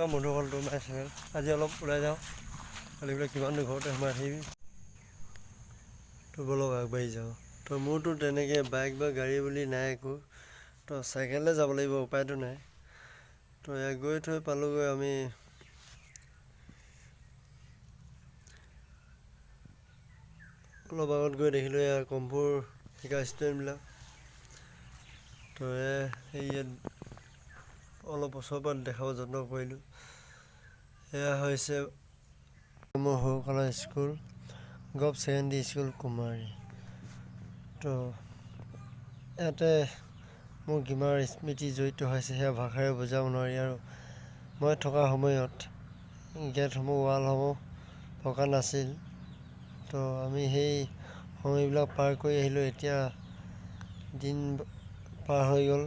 মধুকলটো মাৰিছে আজি অলপ ওলাই যাওঁ কালি বোলে কিমান দূৰ ঘৰতে সোমাই থাকিবি তো বলক আগবাঢ়ি যাওঁ তো মোৰতো তেনেকৈ বাইক বা গাড়ী বুলি নাই একো তো চাইকেলতে যাব লাগিব উপায়তো নাই তো ইয়াত গৈ থৈ পালোঁগৈ আমি অলপ আগত গৈ দেখিলোঁ এয়া কম্পুৰ শিকা ষ্টুডেণ্টবিলাক তো এই ইয়াত অলপ ওচৰৰ পৰা দেখাব যত্ন কৰিলোঁ এয়া হৈছে মোৰ সৰুকালৰ স্কুল গভ ছেকেণ্ডেৰী স্কুল কুমাৰী তো ইয়াতে মোৰ কিমান স্মৃতি জড়িত হৈছে সেয়া ভাষাৰে বুজাব নোৱাৰি আৰু মই থকা সময়ত গেটসমূহ ৱালসমূহ পকা নাছিল তো আমি সেই সময়বিলাক পাৰ কৰি আহিলোঁ এতিয়া দিন পাৰ হৈ গ'ল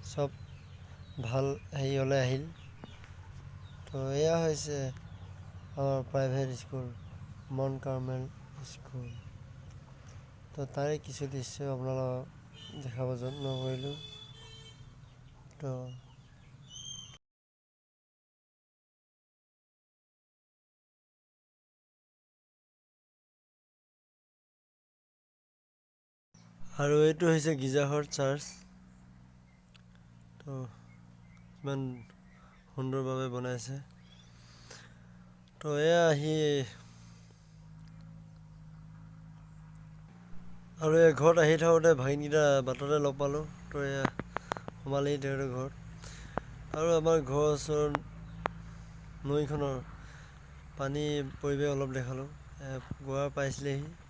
চব ভাল হেৰিয়লৈ আহিল তো এয়া হৈছে আমাৰ private school mount Carmel school তো তাৰে কিছু দৃশ্য আপোনালোকক দেখাব যত্ন কৰিলোঁ তো আৰু এইটো হৈছে গীৰ্জাঘৰ চাৰ্চ তো ইমান সুন্দৰভাৱে বনাইছে তো এয়া আহি আৰু এই ঘৰত আহি থাকোঁতে ভাগিনকেইটা বাটতে লগ পালোঁ তো এয়া সোমালেহি তেওঁলোকৰ ঘৰত আৰু আমাৰ ঘৰৰ ওচৰত নৈখনৰ পানী পৰিৱেশ অলপ দেখালোঁ গোৱা পাইছিলেহি